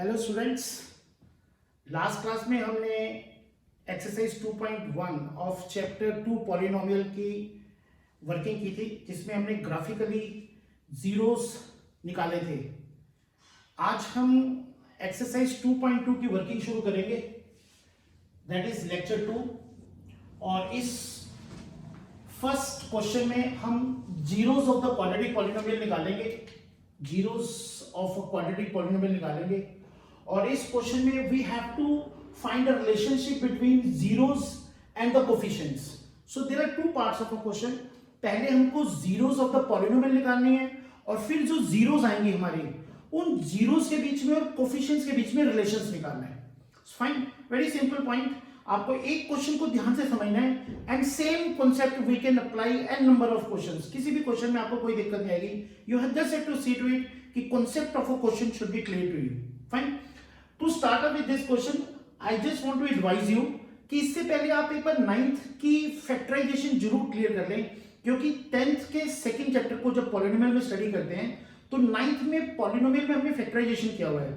Hello students, last class में हमने exercise 2.1 of chapter 2 polynomial की वर्किंग की थी, जिसमें हमने ग्राफिकली जीरोस निकाले थे। आज हम एक्सरसाइज 2.2 की वर्किंग शुरू करेंगे, दैट इज लेक्चर 2। और इस फर्स्ट क्वेश्चन में हम zeros of the quadratic polynomial निकालेंगे, zeros of a quadratic polynomial निकालेंगे। और इस क्वेश्चन में we have to find a relationship between zeros and the coefficients. So there are two parts of a question. पहले हमको zeros of the polynomial निकालनी है, और फिर जो जीरोस आएंगे हमारे, उन जीरोस के बीच में और कोफिशिएंट्स के बीच में रिलेशंस निकालना है। Fine, very simple point. आपको एक क्वेश्चन को ध्यान से समझना है, and same concept we can apply n number of questions. किसी भी क्वेश्चन में आपको कोई दिक्कत नहीं आएगी। You have just to see to it कि concept of a question should be clear to you. Fine, to start up with this question I just want to advise you कि इससे पहले आप एक बार 9th की फैक्टराइजेशन जरूर clear कर लें, क्योंकि 10th के सेकंड चैप्टर को जब पॉलिनोमियल में स्टडी करते हैं तो 9th में पॉलिनोमियल में हमने फैक्टराइजेशन किया हुआ है।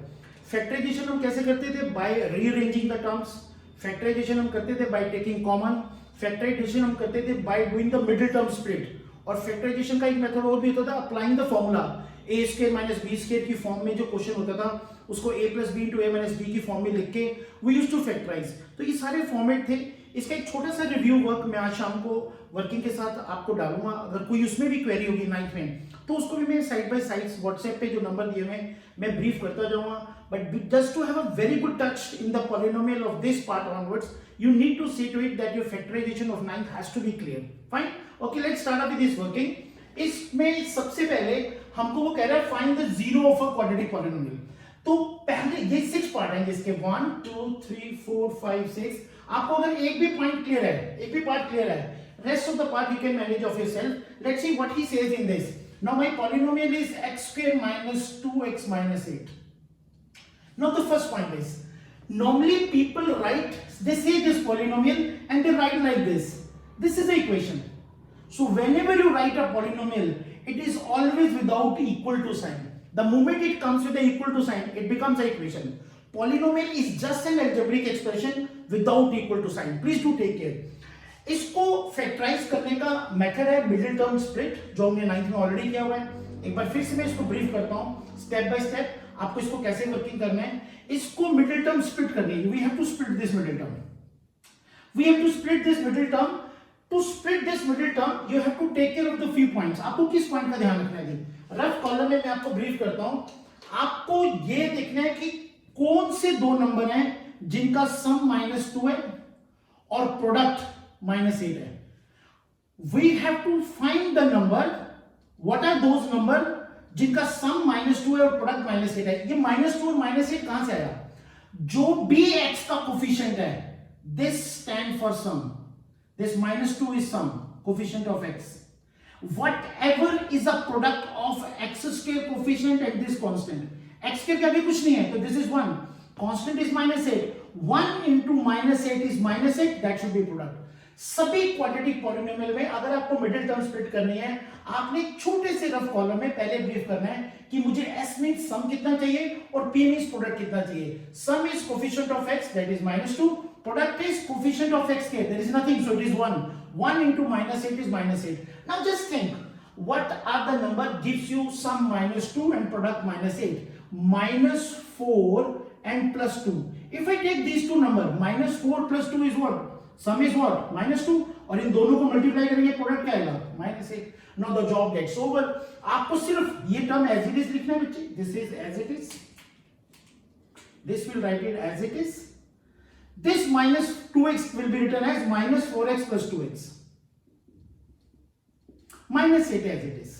फैक्टराइजेशन हम कैसे करते थे? By rearranging the terms. Factorization हम करते थे बाय टेकिंग कॉमन। फैक्टराइजेशन हम करते थे by doing the middle term split. और फैक्टराइजेशन का एक मेथड और भी होता था, applying the formula A square minus B square की फॉर्म में। जो क्वेश्चन होता था उसको a plus B into A minus B की फॉर्म में लिख के वी यूज्ड टू फैक्टराइज। तो ये सारे फॉर्मेट थे। इसका एक छोटा सा रिव्यू वर्क मैं आज शाम को वर्किंग के साथ आपको डालूंगा। अगर कोई उसमें भी क्वेरी होगी 9th में, तो उसको भी मैं साइड बाय साइड व्हाट्सएप पे जो नंबर दिए हुए मैं ब्रीफ करता जाऊंगा। But just to have a very good touch in the polynomial of this part onwards, you need to see to it that your factorization of 9th has to be clear. Fine, okay, let's start up with this working. इसमें सबसे पहले हमको वो कह रहा है find the zero of a quadratic polynomial. तो पहले ये 6 पार्ट हैं, जिसके 1 2 3 4 5 6। आपको अगर एक भी पॉइंट क्लियर है, एक भी पार्ट क्लियर है, rest of the part you can manage of yourself. Let's see what he says in this. Now my polynomial is x square minus 2x minus 8. Now the first point is, normally people write, they say this polynomial and they write like this. This is the equation. So whenever you write a polynomial, it is always without equal to sign. The moment it comes with the equal to sign, it becomes an equation. Polynomial is just an algebraic expression without equal to sign. Please do take care. इसको factorise करने का method है middle term split, जो हमने 9th में already किया हुआ है। एक बार फिर से मैं इसको ब्रीफ करता हूँ स्टेप बाय स्टेप, आपको इसको कैसे वर्किंग करना है। इसको मिडिल टर्म स्प्लिट करनी है। We have to split this middle term, we have to split this middle term. To split this middle term you have to take care of the few points. आपको किस point का ध्यान रखना है? Rough column में मैं आपको brief करता हूं। आपको ये देखना है कि कौन से दो नंबर हैं जिनका सम -2 है और प्रोडक्ट -8 है। We have to find the number, what are those number जिनका सम -2 है और प्रोडक्ट -8 है। ये -2 और -8 कहां से आया? जो भी x का कोफिशिएंट है, this stand for sum, this -2 is sum coefficient of x. Whatever is a product of x square coefficient and this constant. x square का भी कुछ नहीं है, तो this is 1. Constant is -8. 1 into -8 is -8. That should be product. सभी quadratic polynomial में अगर आपको मिडिल टर्म स्प्लिट करनी है, आपने एक छोटे से रफ कॉलम में पहले ब्रीफ करना है कि मुझे s मींस सम कितना चाहिए और p मींस प्रोडक्ट कितना चाहिए। सम is coefficient of x, that is -2. Product is coefficient of x square, there is nothing, so it is 1. 1 into -8 is -8. Now just think, what are the number gives you sum -2 and product -8? -4 and +2. If I take these two number, -4 plus 2 is what? Sum is what? -2. और इन दोनों को multiply करेंगे, product क्या आएगा? -8. Now the job gets over. आपको सिर्फ ये term as it is लिखना है बच्चे. This is as it is. This will write it as it is. This -2x will be written as -4x plus 2x. -8 as it is.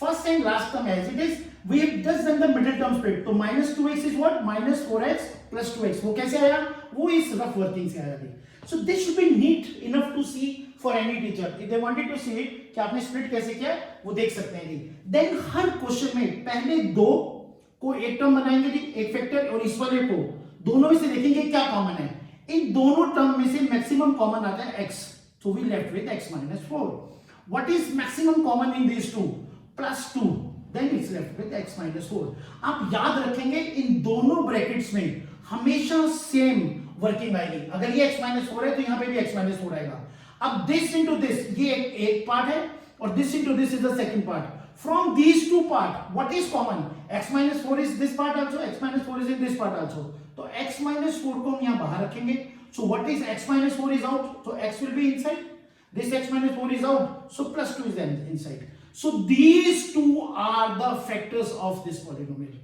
First and last term as it is. We have just done the middle term split. तो -2x is what? -4x plus 2x. वो कैसे आया? वो इस rough working से आया थी. So this should be neat enough to see for any teacher. If they wanted to see it, कि आपने split कैसे किया, वो देख सकते हैं जी. Then हर क्वेश्चन में पहले दो को एक टर्म बनाएंगे जी, एक फैक्टर, और इस वाले को दोनों में से देखेंगे क्या कॉमन है। इन दोनों टर्म में से मैक्सिमम कॉमन आता है x, so we left with x minus 4. What is maximum common in these two? +2. Then it's left with x minus 4। आप याद रखेंगे इन दोनों ब्रैकेट्स में हमेशा सेम वर्किंग आएगी। अगर ये x माइनस 4 है तो यहां पे भी x माइनस 4 आएगा। अब दिस इंटू दिस, ये एक पार्ट है और this into this is the second part. From these two part, what is common? X minus 4 is this part also. X minus 4 is in this part also. तो x minus 4 को हम यहाँ बाहर रखेंगे. So what is x minus 4 is out. So x will be inside. This x minus 4 is out. So plus 2 is inside. So these two are the factors of this polynomial.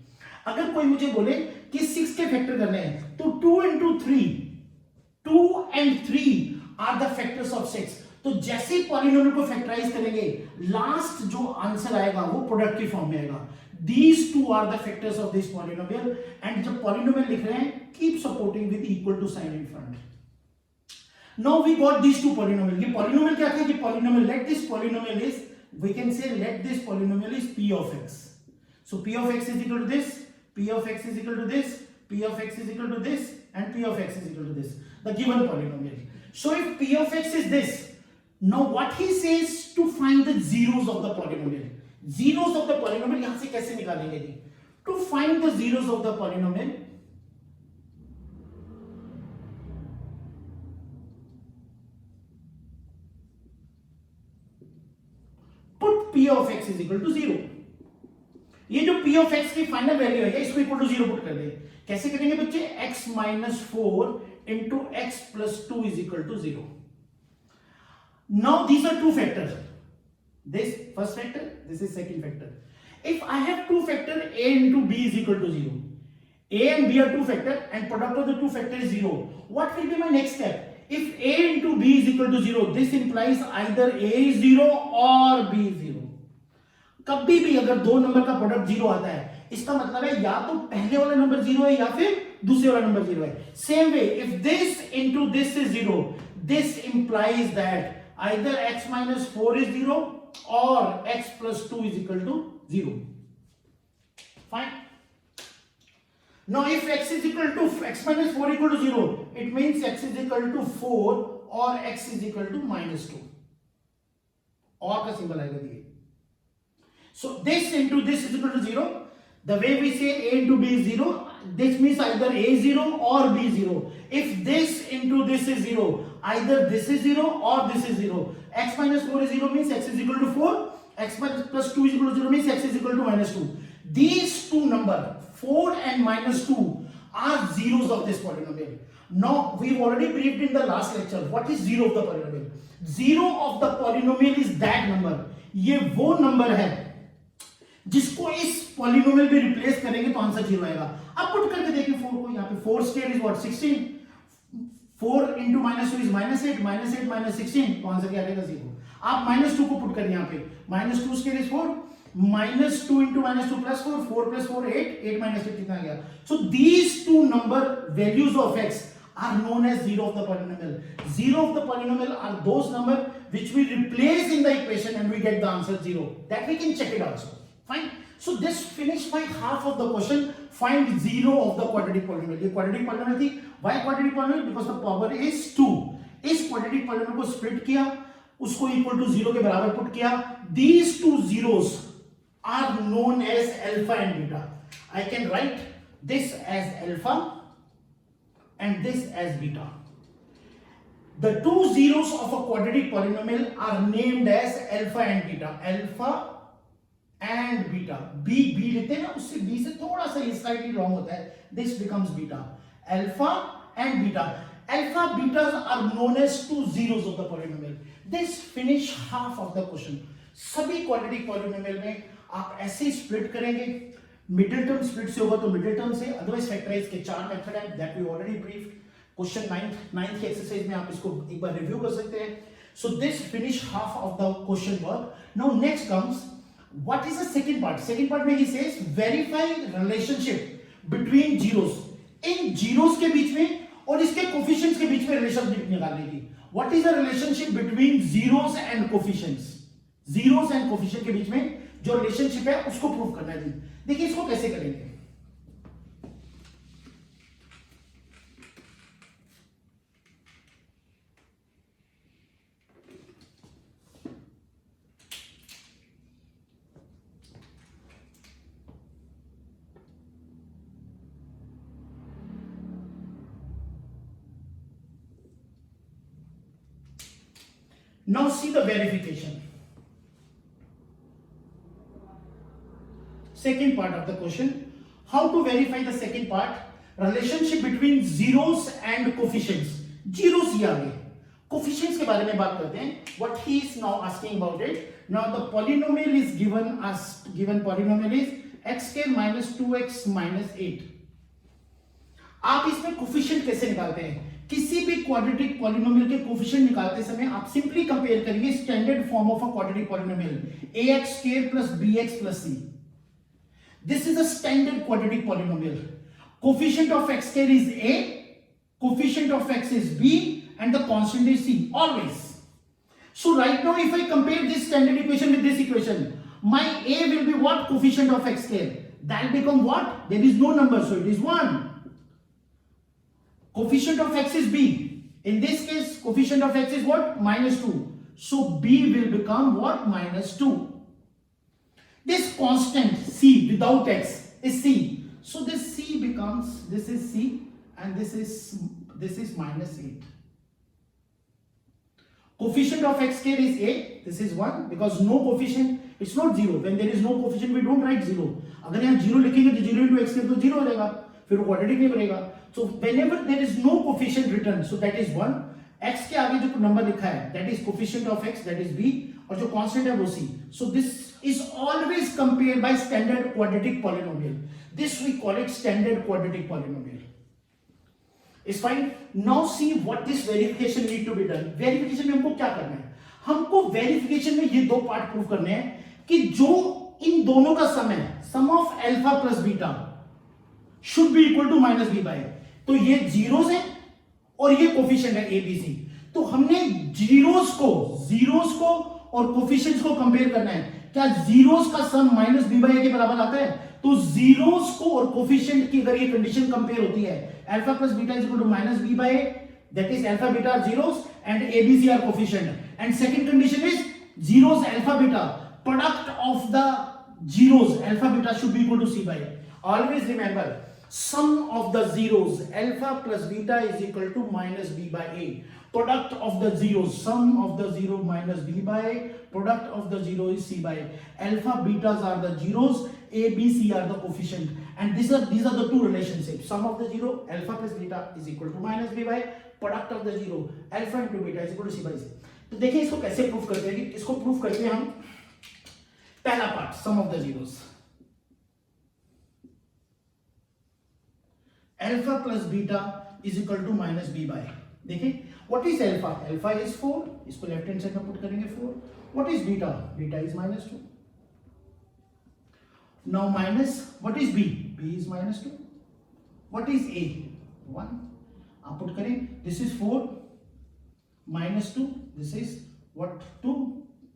अगर कोई मुझे बोले कि 6 के फैक्टर करने हैं तो 2 into 3, 2 and 3 are the factors of 6. तो जैसे पॉलिनोमियल को फैक्टराइज करेंगे लास्ट जो आंसर आएगा वो प्रोडक्ट की फॉर्म में आएगा। These two are the factors of this polynomial and जब पॉलिनोमियल लिख रहे हैं keep supporting with equal to sign in front. Now we got these two polynomial. ये पॉलिनोमियल क्या था कि polynomial, let this polynomial is, we can say let this polynomial is p of x. So p of x is equal to this, p of x is equal to this, p of x is equal to this and p of x is equal to this, the given polynomial. So if p of x is this, now what he says to find the zeros of the polynomial. Zeros of the polynomial यहां से कैसे निकालेंगे जी? To find the zeros of the polynomial, put p of x is equal to 0. ये जो p of x की final value है इसको equal to 0 put कर दे। कैसे करेंगे बच्चे? x minus 4 into x plus 2 is equal to 0. Now these are two factors. This first factor, this is second factor. If I have two factor a into b is equal to 0, a and b are two factor and product of the two factor is 0. What will be my next step? If a into b is equal to 0, this implies either a is 0 or b is 0. कभी भी अगर दो number का product 0 आता है इसका मतलब है या तो पहले वाला नंबर 0 है या फिर दूसरे वाला नंबर 0 है। Same way, if this into this is 0, this implies that either x minus 4 is 0 or x plus 2 is equal to 0. Fine. Now if x is equal to x minus 4 equal to 0, it means x is equal to 4 or x is equal to minus 2. और का symbol आएगा दिए। So this into this is equal to 0. The way we say a into b is 0, this means either a is 0 or b is 0. If this into this is 0, either this is 0 or this is 0. X minus 4 is 0 means x is equal to 4. X plus 2 is equal to 0 means x is equal to minus 2. These two numbers, 4 and minus 2, are zeros of this polynomial. Now we've already briefed in the last lecture what is zero of the polynomial. Zero of the polynomial is that number. ये वो number है जिसको इस polynomial में replace करेंगे तो answer 0 आएगा। अब पुट करके देखिए 4 को, यहाँ पे 4 square is what 16, 4 into minus 2 is minus 8, minus 8 minus 16, तो आंसर क्या आएगा 0। आप minus 2 को पुट करिए यहाँ पे, minus 2 square is 4, minus 2 into minus 2 plus 4, 4 plus 4 8, 8 minus 8 कितना आ गया। So these two number values of x are known as zero of the polynomial. Zero of the polynomial are those number which we replace in the equation and we get the answer 0. That we can check it also. Fine. So this finished my half of the question. Find zero of the quadratic polynomial. ये quadratic polynomial थी. Why quadratic polynomial? Because the power is 2. इस quadratic polynomial को split किया, उसको equal to 0 के बराबर put किया. These two zeros are known as alpha and beta. I can write this as alpha and this as beta. The two zeros of a quadratic polynomial are named as alpha and beta. Alpha and beta. B लेते हैं ना, उससे B से थोड़ा सा slightly wrong होता है. This becomes beta. Alpha and beta. Alpha betas are known as two zeros of the polynomial. This finish half of the question. सभी quadratic polynomial में आप ऐसे स्प्लिट करेंगे, मिडिल टर्म स्प्लिट से होगा तो मिडिल टर्म से, अदरवाइज फैक्टराइज के 4 मेथड है that we already briefed. Question 9th की एक्सरसाइज में आप इसको एक बार रिव्यू कर सकते हैं. So this finish half of the question work. Now next comes what is the second part. Second part में he says verify relationship between zeros. In zeros के बीच में और इसके coefficients के बीच में relationship निकालने की. What is the relationship between zeros and coefficients? Zeros and coefficient के बीच में जो relationship है उसको prove करना है. देखिए इसको कैसे करेंगे. Now see the verification. Second part of the question. How to verify the second part? Relationship between zeros and coefficients. Zeros ही आ गए. Coefficients के बारे में बात करते हैं. What he is now asking about it. Now the polynomial is given polynomial is x square minus 2x minus 8. आप इसमें coefficient कैसे निकालते हैं? किसी भी क्वाड्रेटिक पॉलिनोमियल के कोफिशिएंट निकालते समय आप सिंपली कंपेयर करेंगे standard form of a quadratic polynomial ax square plus bx plus c. This is a standard quadratic polynomial. Coefficient of x square is a, coefficient of x is b, and the constant is c always. So right now if I compare this standard equation with this equation, my a will be what? Coefficient of x square. That will become what? There is no number, so it is 1. Coefficient of x is b. In this case, coefficient of x is what? Minus 2. So b will become what? Minus 2. This constant c without x is c. So this c becomes, this is c and this is minus 8. Coefficient of x square is a. This is 1 because no coefficient. It's not 0. When there is no coefficient, we don't write 0. अगर यहाँ 0 लिखेंगे तो 0 into x square तो 0 रहेगा. फिर वो quadratic नहीं बनेगा. So whenever there is no coefficient written, so that is 1. x के आगे जो नंबर लिखा है, that is coefficient of x, that is b, और जो constant है वो c. So this is always compared by standard quadratic polynomial. This we call it standard quadratic polynomial. Is fine. Now see what this verification need to be done. Verification में हमको क्या करना है? हमको verification में ये दो पार्ट प्रूव करने हैं कि जो इन दोनों का सम है, sum of alpha plus beta should be equal to minus b by a. तो ये जीरोस है और ये कोफिशिएंट है एबीसी. तो हमने जीरोस को और कोफिशिएंट्स को कंपेयर करना है. क्या जीरोस का सम माइनस बी बाई ए के बराबर आता है? तो जीरोस को और कोफिशिएंट की अगर ये कंडीशन कंपेयर होती है, alpha plus beta is equal to minus b by a, that is alpha beta are zeros and abc are coefficient. And second condition is zeros alpha beta, product of the zeros alpha beta should be equal to c by a. Always remember, sum of the zeros alpha plus beta is equal to minus b by a. Product of the zeros, sum of the zero minus b by a, product of the zero is c by a. Alpha betas are the zeros, a b c are the coefficient, and these are the two relationships. Sum of the zero alpha plus beta is equal to minus b by a, product of the zero alpha into beta is equal to c by c. तो देखिए इसको कैसे proof करते हैं. इसको proof करेंगे हम. पहला part sum of the zeros, alpha plus beta is equal to minus b by. देखिए what is alpha? Alpha is 4. इसको लेफ्ट हैंड साइड में पुट करेंगे 4. What is beta? Beta is minus 2. Now minus what is b? B is minus 2. What is a? 1. आप put करें, this is 4 minus 2, this is what 2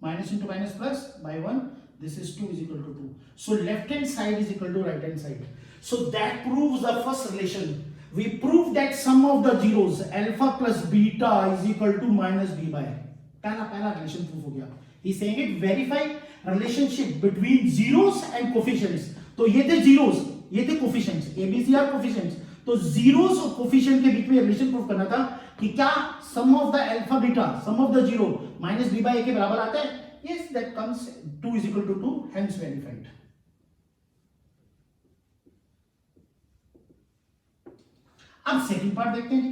minus into minus plus bye 1, this is 2 is equal to 2. So left hand side is equal to right hand side. So that proves the first relation. We proved that sum of the zeros alpha plus beta is equal to minus b by. पहला relation proof हो गया. He's saying it verify relationship between zeros and coefficients. तो ये थे zeros, ये थे coefficients. ABC are coefficients. तो zeros और coefficient के बीच में relation proof करना था कि क्या sum of the alpha beta, sum of the zero minus b by a के बराबर आता है? Yes, that comes 2 is equal to 2, hence verified. अब सेकंड पार्ट देखते हैं.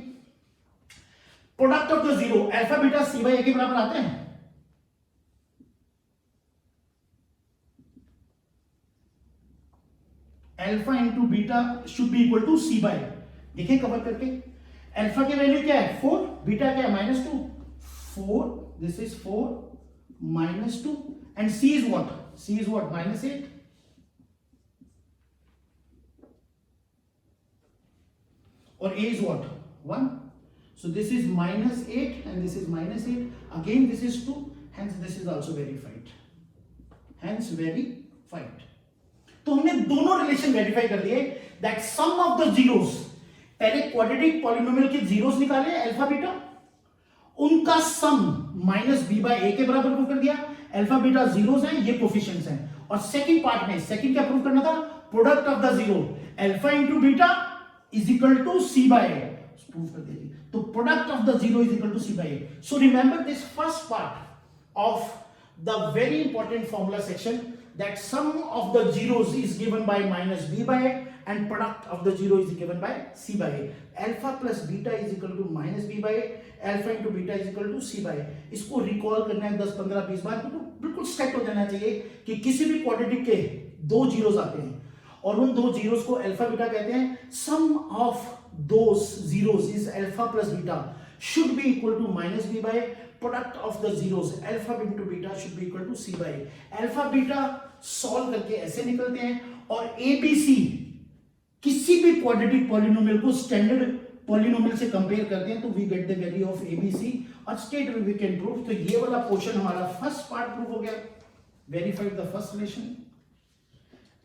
Product of the zero alpha beta c by a के बराबर आते हैं. Alpha into beta should be equal to c by. देखिए कवर करके, अल्फा की वैल्यू क्या है? 4. बीटा क्या है? Minus 2. 4, this is 4 minus 2, and c is what? C is what? Minus 8. Or a is what? 1. So this is minus 8 and this is minus 8. Again this is 2, hence this is also verified. Hence verified. तो हमने दोनों relation verify कर दिए. That sum of the zeros, पहले quadratic polynomial के zeros निकाले alpha beta, उनका सम minus b by ए के बराबर प्रूव कर दिया. अल्फा बीटा जीरोस हैं, ये कोफिशिएंट्स हैं. और सेकंड पार्ट में सेकंड क्या प्रूव करना था? Product of the zero alpha into beta is equal to c by a. Prove कर दिया. तो product of the zero is equal to c by a. So remember this first part, of the very important formula section, that sum of the zeros is given by minus b by a and product of the zero is given by c by a. Alpha plus beta is equal to minus b by a, alpha into beta is equal to c by a. इसको recall करना है 10 15 20 बार, बिल्कुल set हो जाना चाहिए कि किसी भी क्वाड्रेटिक के दो जीरोस आते हैं और उन दो जीरोस को अल्फा बीटा कहते हैं. Sum of those zeros is alpha plus beta should be equal to minus b by a. Product of the zeros alpha into beta should be equal to c by a. Alpha beta solve करके ऐसे निकलते हैं और ए b c किसी भी quadratic polynomial को standard polynomial से compare करते हैं तो we get the value of a b c और स्टेट वी कैन प्रूव. तो ये वाला पोर्शन हमारा फर्स्ट पार्ट प्रूव हो गया, verified the first relation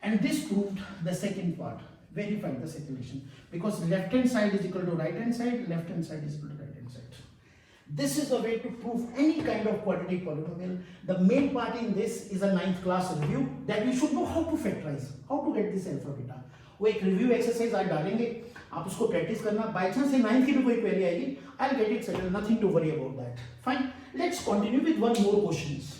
and this proved the second part, verified the second relation, because left hand side is equal to right hand side, left hand side is equal to right hand side. This is the way to prove any kind of quadratic polynomial. The main part in this is a 9th class review that you should know how to factorize, how to get this alpha beta. वो एक review exercise आज डालेंगे, आप उसको practice करना. By chance से 9th की भी कोई क्वेरी आएगी, I'll get it settled, nothing to worry about that. Fine, let's continue with one more questions.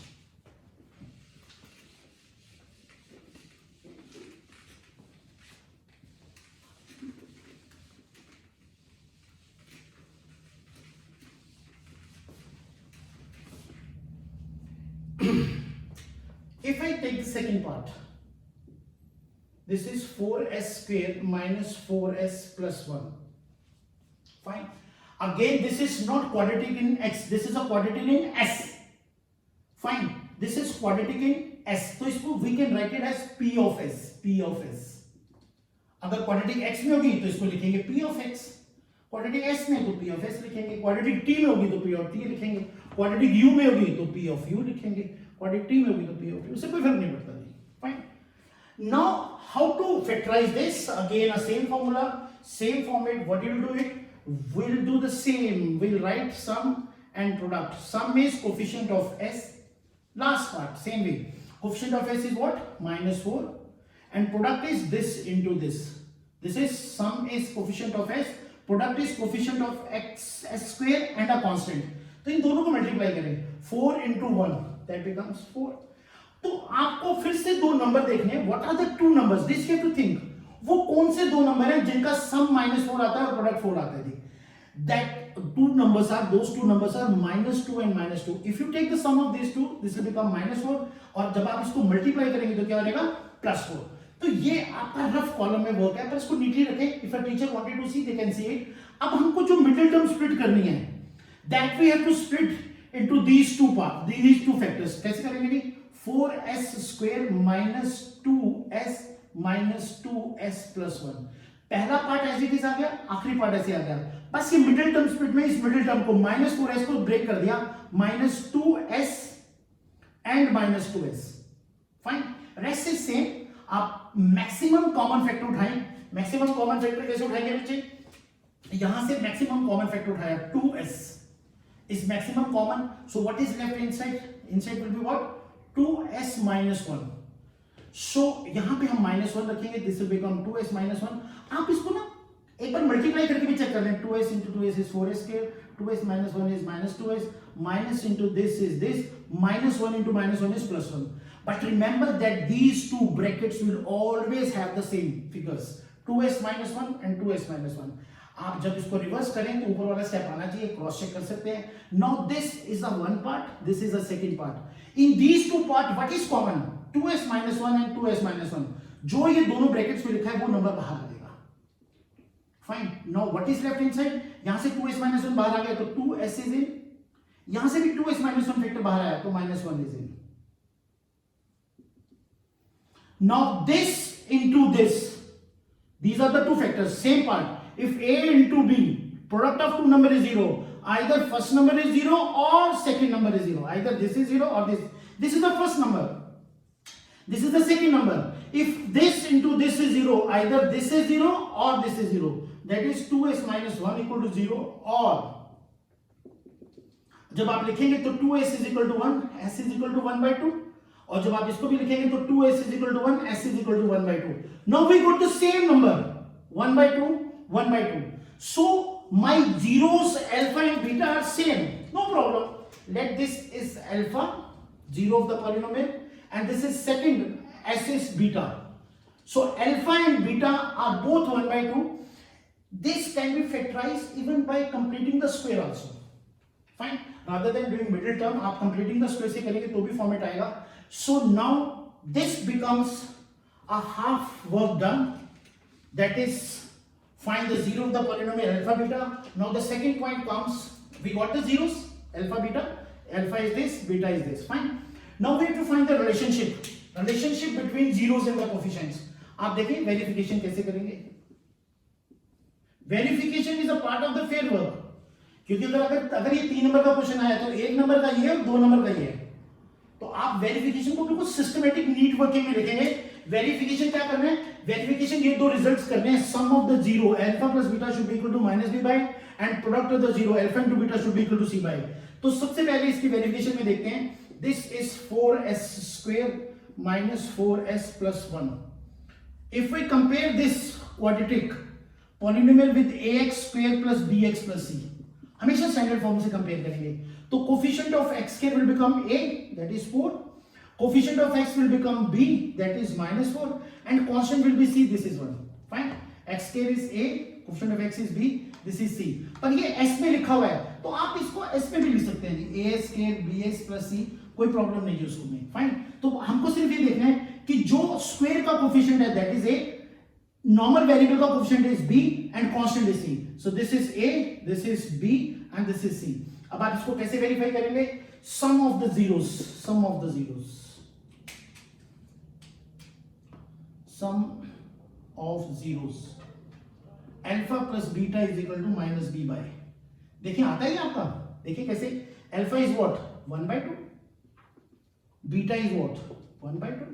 If I take the second part, this is 4s square minus 4s plus 1. Fine. Again, this is not quadratic in x, this is a quadratic in s. Fine. This is quadratic in s. तो इसको we can write it as p of s. p of s. अगर quadratic x में होगी तो इसको लिखेंगे p of x. quadratic s में तो p of s लिखेंगे. quadratic t में होगी तो p of t लिखेंगे. quadratic u में होगी तो p of u लिखेंगे. quadratic t में होगी तो p of u. उससे कोई फर्क नहीं पड़ता. Fine. Now how to factorize this? Again a same formula, same format. What you will do it? We'll do the same. We'll write sum and product. Sum is coefficient of s. Last part same way. Coefficient of s is what? Minus 4. And product is this into this. This is sum is coefficient of s. Product is coefficient of x s square and a constant. तो इन दोनों को multiply करें. 4 into 1 that becomes 4. तो आपको फिर से दो number देखने हैं. What are the two numbers? This you have to think. वो कौन से दो नंबर हैं जिनका सम -4 आता है और प्रोडक्ट 4 आता है? That two numbers are, those two numbers are -2 and -2. If you take the sum of this two, this will become -4 और जब आप इसको मल्टीप्लाई करेंगे तो क्या हो जाएगा? +4. तो ये आपका रफ कॉलम में वर्क है, पर इसको नीटली रखें. If a teacher wanted to see they can see it. अब हमको जो मिडिल टर्म स्प्लिट करनी है, that we have to split into these two part, these two factors. कैसे करेंगे? 4s square minus 2s minus 2s plus 1. पहला part ऐसे किस आ गया, आखिरी पार्ट ऐसे आ गया. बस ये मिडिल टर्म स्प्लिट में इस मिडिल टर्म को -4s को ब्रेक कर दिया, -2s and -2s. Fine. Rest is same. आप मैक्सिमम कॉमन फैक्टर उठाएं. मैक्सिमम कॉमन फैक्टर कैसे उठाएंगे बच्चे? यहां से मैक्सिमम कॉमन फैक्टर उठाया 2s is maximum common. So what is left inside? Inside will be what? 2s minus 1. So यहां पे हम -1 रखेंगे. This will become 2s minus 1. आप इसको ना एक बार मल्टीप्लाई करके भी चेक कर लें. 2s into 2s is 4s square. 2s minus 1 is -2s. Minus into this is this. -1 into -1 is +1. But remember that these two brackets will always have the same figures. 2s minus 1 and 2s minus 1. आप जब इसको reverse करें तो ऊपर वाला step आना चाहिए. Cross check कर सकते हैं. Now this is the one part, this is the second part. In these two part what is common? 2s minus 1 and 2s minus 1. जो ये दोनों ब्रैकेट्स में लिखा है वो नंबर बाहर आ जाएगा. Fine. Now what is left inside? यहां से 2s minus 1 बाहर आ गया तो 2s इज इन. यहां से भी 2s minus 1 फैक्टर बाहर आया तो -1 is in. Now this into this, these are the two factors, same part. If a into b, product of two number is 0, either first number is 0 or second number is 0. Either this is 0 or this. This is the first number. This is the second number. If this into this is 0, either this is 0 or this is 0. That is 2s minus 1 equal to 0. Or जब आप लिखेंगे तो 2s is equal to 1, s is equal to 1/2. और जब आप इसको भी लिखेंगे तो 2s is equal to 1, s is equal to 1/2. Now we got the same number, 1/2, 1/2. So my zeros alpha and beta are same. No problem. let this is alpha, 0 of the polynomial, and this is second, s is beta. So alpha and beta are both 1 by 2. This can be factorized even by completing the square also. Fine. Rather than doing middle term, आप completing the square से करेंगे तो भी format आएगा. So now this becomes a half work done. That is, find the 0 of the polynomial alpha beta. Now the second point comes. We got the zeros, alpha beta. Alpha is this, beta is this. Fine. Now we have to find the relationship between zeros and the coefficients. आप देखें verification कैसे करेंगे. Verification is a part of the fair work, क्योंकि अगर ये 3 number का question आया तो 1 नंबर का ये और 2 नंबर का ये है, तो आप वेरिफिकेशन को बिल्कुल सिस्टमैटिक नीट वर्किंग में लिखेंगे. वेरिफिकेशन क्या करना है, वेरिफिकेशन ये दो रिजल्ट्स करने हैं. Sum of the zero alpha plus beta should be equal to minus b by, and product of the zero alpha into beta should be equal to c by. तो सबसे पहले इसकी वेरिफिकेशन में देखते हैं. This is 4s square minus 4s plus 1. If we compare this quadratic polynomial with ax square plus bx plus c, हमेशा standard form से compare करेंगे. तो coefficient of x square will become a, that is 4. Coefficient of x will become b, that is minus 4, and constant will be c, this is 1. Fine. x square is a, coefficient of x is b, this is c. पर ये s में लिखा हुआ है तो आप इसको s में भी लिख सकते हैं, a square bx plus c, कोई प्रॉब्लम नहीं है उसको में. फाइन. तो हमको सिर्फ ये देखना है कि जो स्क्वायर का कोफिशिएंट है that is a, normal variable का coefficient is b, and constant is c. So this is a, this is b, and this is c. अब आप इसको कैसे वेरीफाई करेंगे. Sum of the zeros, sum of the zeros, sum of zeros, alpha plus beta is equal to minus b by. देखिए आता है आपका. देखिए कैसे. Alpha is what 1 by 2, beta is what 1 by 2,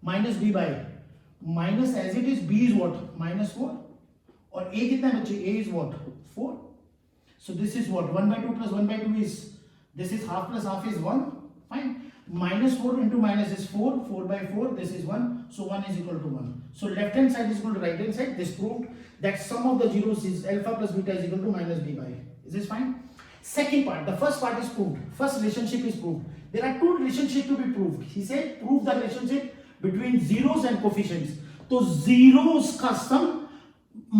minus b by minus as it is b is what minus 4, और a कितना है बच्चे, a is what 4. So this is what 1 by 2 plus 1 by 2 is, this is half plus half is 1. Fine. minus 4 into minus is 4, 4 by 4, this is 1, so 1 is equal to 1. So left hand side is equal to right hand side. This proved that sum of the zeros is alpha plus beta is equal to minus b by. Is this fine? Second part, the first part is proved, first relationship is proved. There are two relationships to be proved. He said prove the relationship between zeros and coefficients. तो zeros का sum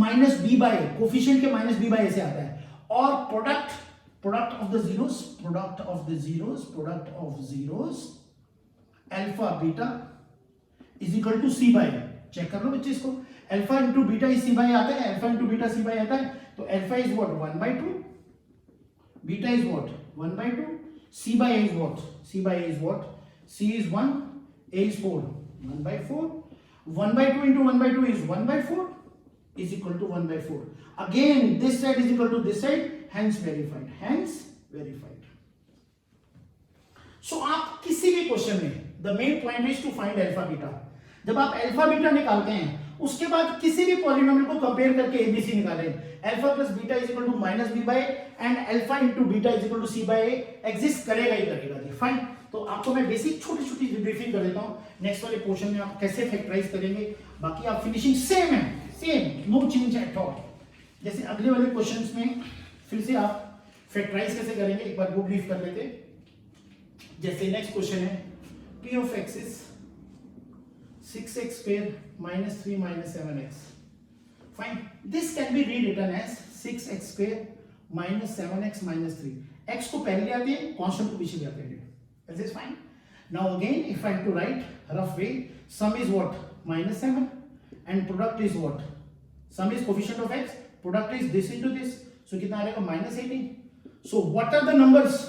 minus b by, coefficient के minus b by ऐसे आता है, और product of the zeros alpha beta is equal to c by. Check कर लो बच्चे इसको. Alpha into beta is c by आता है, alpha into beta c by आता है. तो alpha is what 1 by 2, beta is what 1 by 2, c by is what, c by is what, c is 1, a is 4, 1 by 4, 1 by 2 into 1 by 2 is 1 by 4 is equal to 1 by 4. Again this side is equal to this side, hence verified, hence verified. So आप किसी भी question में the main point is to find alpha beta. जब आप alpha beta निकालते हैं उसके बाद किसी भी पॉलिनोमियल को कंपेयर करके एबीसी निकालें. Alpha plus beta is equal to minus b by, and alpha into beta is equal to c by exist करेगा ही करेगा जी. फाइन. तो आपको मैं बेसिक छोटी छोटी ब्रीफिंग कर देता हूं. नेक्स्ट वाले पोर्शन में आप कैसे फैक्टराइज करेंगे, बाकी आप फिनिशिंग सेम है, same, no change at all. जैसे अगले वाले क्वेश्चंस में फिर से आप फैक्टराइज कैसे करेंगे एक बार वो ब्रीफ कर लेते. जैसे नेक्स्ट क्वेश्चन है p of x is 6x square minus 3 minus 7x. Fine. This can be rewritten as 6x square minus 7x minus 3. x को पहले ले आते हैं, constant को पीछे ले आते हैं. Is this fine? Now again, if I have to write rough way, sum is what minus 7, and product is what? Sum is coefficient of x. Product is this into this. So कितना आ जाएगा minus 18. So what are the numbers?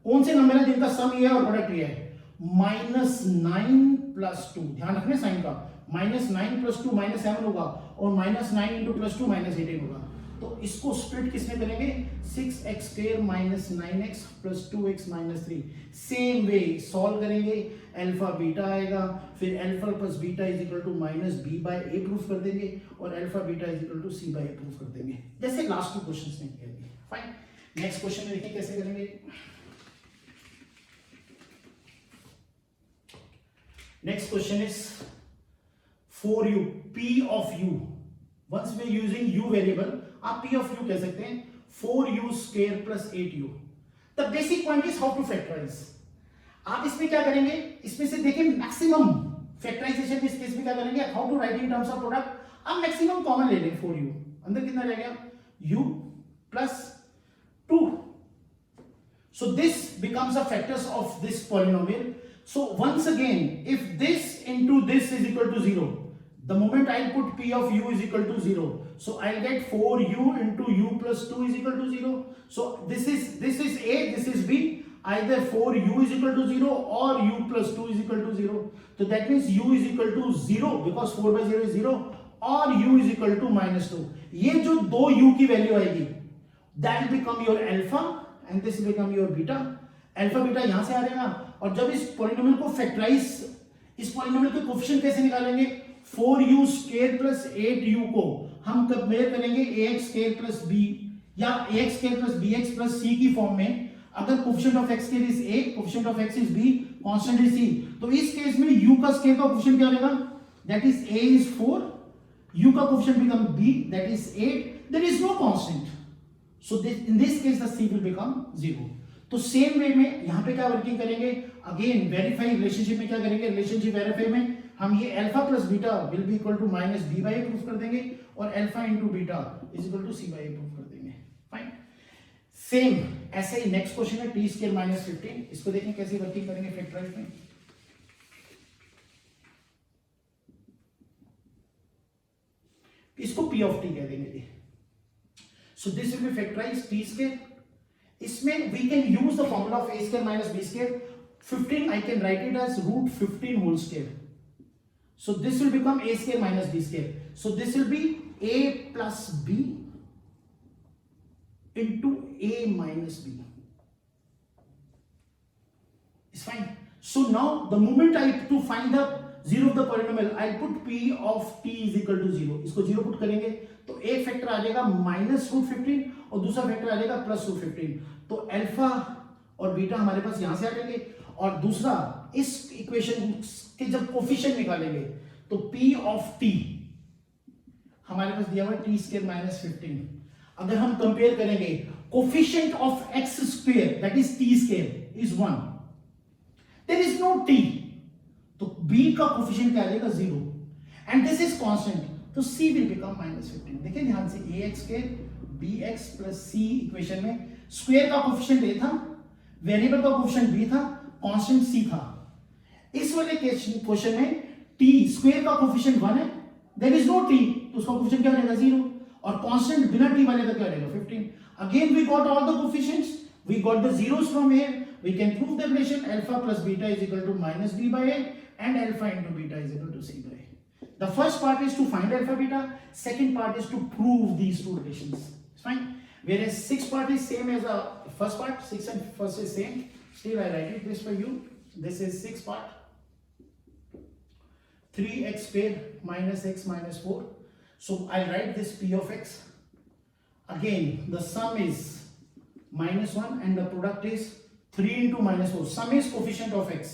कौन से number है जिनका सम ये है और product ये है? -9 + 2. ध्यान रखना साइन का. -9 + 2 -7 होगा, और -9 × +2 -18 होगा. तो इसको स्प्लिट किसमें करेंगे? 6x square minus 9x plus 2x minus 3. Same way solve करेंगे, अल्फा बीटा आएगा, फिर alpha plus beta is equal to minus b by a proof कर देंगे, और alpha beta is equal to c by a proof कर देंगे, जैसे last 2 questions में किया गया. फाइन. नेक्स्ट क्वेश्चन में देखिए कैसे करेंगे. Next question is for you p of u. Once we are using u variable, आप p of u कह सकते हैं 4u square plus 8u. The basic point is how to factorize. आप इसमें क्या करेंगे, इसमें से देखिए मैक्सिमम फैक्टराइजेशन इस केस में क्या करेंगे, how to write in terms of product. आप मैक्सिमम कॉमन ले लेंगे 4u, अंदर कितना रह गया u plus 2। So this becomes a factors of this polynomial. So once again, if this into this is equal to 0, the moment I put p of u is equal to 0, so I'll get 4u into u plus 2 is equal to 0. So this is a, this is b. Either 4u is equal to 0 or u plus 2 is equal to 0. So that means u is equal to 0 because 4 by 0 is 0, or u is equal to minus 2. ये जो दो u की value आएगी, that will become your alpha and this will become your beta. Alpha beta यहां से आ जाएगा। और जब इस पॉलिनोमियल को फैक्टराइज, इस पॉलिनोमियल के कोएफिशिएंट कैसे निकालेंगे, 4u स्क्वायर प्लस 8u को हम कंपेयर करेंगे ax स्क्वायर प्लस b या ax square plus bx plus c की फॉर्म में। अगर coefficient of x square is a, coefficient of x is b, constant is c, तो इस केस में u का स्क्वायर का कोएफिशिएंट क्या रहेगा, that is a is 4, u का coefficient become b, that is 8, there is no constant, so in this case the c will become 0। तो same way में यहां पे क्या वर्किंग करेंगे, अगेन वेरीफाई रिलेशनशिप में क्या करेंगे, रिलेशनशिप वेरीफाई में हम ये alpha plus beta will be equal to minus b by proof कर देंगे और alpha into beta is equal to c by proof कर देंगे। फाइन, सेम ऐसे ही नेक्स्ट क्वेश्चन है टी स्क्वायर माइनस 15, इसको देखें कैसे वर्किंग करेंगे फैक्टराइज में। इसको p ऑफ t कह देंगे। So this will be factorize t square. इसमें we can use the formula of a square minus b square। 15 I can write it as root 15 whole square, so this will become a square minus b square, so this will be a plus b into a minus b, it's fine। So now the moment I to find the zero of the polynomial, I'll put p of t is equal to 0, इसको 0 put करेंगे तो एक factor आ जाएगा minus root 15 और दूसरा factor आ जाएगा plus root 15, तो alpha और बीटा हमारे पास यहां से आ जाएंगे। और दूसरा इस इक्वेशन के जब कोफिशिएंट निकालेंगे तो p ऑफ t हमारे पास दिया हुआ है t स्क्वायर माइनस 15। अगर हम कंपेयर करेंगे coefficient of x square that is t square is 1, there is no t, तो b का कोफिशिएंट क्या आ जाएगा 0 एंड दिस इज कांस्टेंट, तो c विल बिकम माइनस 15। देखिए ध्यान से ax square bx plus c equation में स्क्वायर का कोफिशिएंट a था, वेरिएबल का कोफिशिएंट b था, कांस्टेंट c था। इस वाले क्वेश्चन में t स्क्वायर का कोफिशिएंट 1 है, देयर इज नो t, तो उसका कोफिशिएंट क्या रहेगा 0, और कांस्टेंट बिना t वाले का क्या रहेगा 15। Again we got all the coefficients, we got the zeros from here, we can prove the relation alpha plus beta is equal to minus b by a and alpha into beta is equal to c by a। The first part is to find alpha beta, second part is to prove these two relations, it's fine। Whereas sixth part is same as the first part, 6 and first is same, still I write it this for you, this is sixth part, 3x square minus x minus 4, so I'll write this p of x, again the sum is minus 1 and the product is 3 into minus 4, sum is coefficient of x,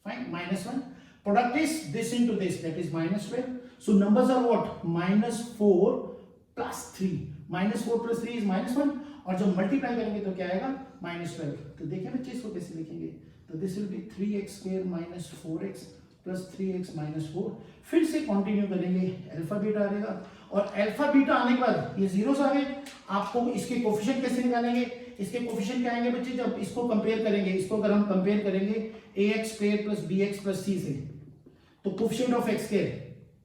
fine, minus 1, product is this into this, that is minus 12, so numbers are what, minus 4 plus 3, minus 4 plus 3 is minus 1, और जब multiply करेंगे तो क्या आएगा minus 12। तो देखिए बच्चे इसको कैसे लिखेंगे, तो this will B 3x square minus 4x plus 3x minus 4, फिर से कंटिन्यू करेंगे अल्फा बीटा आएगा, और अल्फा बीटा आने के बाद ये जीरोस आ गए। आपको इसके कोफिशिएंट कैसे निकालेंगे, इसके कोफिशिएंट क्या आएंगे बच्चे, जब इसको कंपेयर करेंगे, इसको अगर हम कंपेयर करेंगे ax square plus bx plus c से, तो coefficient of x square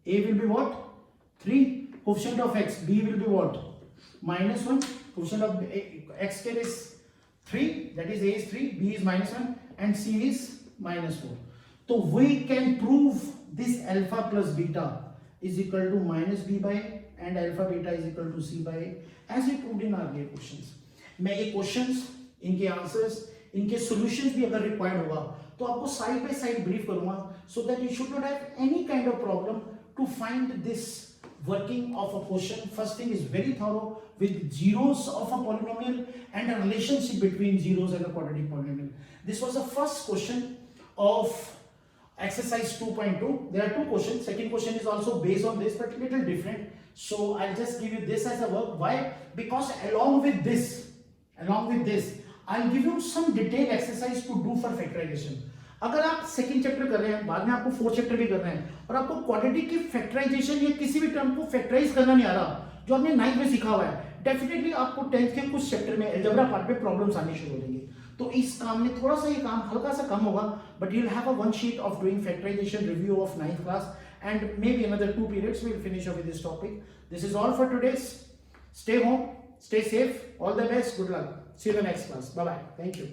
a will be what 3, coefficient of x b will be what minus 1, coefficient of x square is 3, that is a is 3, b is minus 1 and c is minus 4। So we can prove this alpha plus beta is equal to minus b by a and alpha beta is equal to c by a, as we proved in our earlier questions। मैं ये questions, इनके answers, इनके solutions भी अगर required होगा तो आपको side by side brief करूंगा, so that you should not have any kind of problem to find this working of a question। First thing is very thorough with zeros of a polynomial and a relationship between zeros and a quadratic polynomial। This was the first question of exercise 2.2। there are two questions, second question is also based on this but little different, so I'll just give you this as a work। Why? Because along with this I'll give you some detailed exercise to do for factorization. अगर आप second chapter कर रहे हैं, बाद में आपको fourth chapter भी कर रहे हैं, और आपको क्वाड्रेटिक की फैक्टराइजेशन या किसी भी टर्म को फैक्टराइज करना नहीं आ रहा, जो आपने 9th में सीखा हुआ है, डेफिनेटली आपको 10th के कुछ चैप्टर में अलजेब्रा पार्ट में प्रॉब्लम्स आने शुरू हो जाएंगे. तो इस काम में थोड़ा सा ये काम हल्का सा कम होगा, but you will have a one sheet of doing factorization review of 9th class, and maybe another 2 periods we'll finish off with this topic. This is all for today. Stay home, stay safe, all the best, good luck. See you in the next class. Bye bye. Thank you.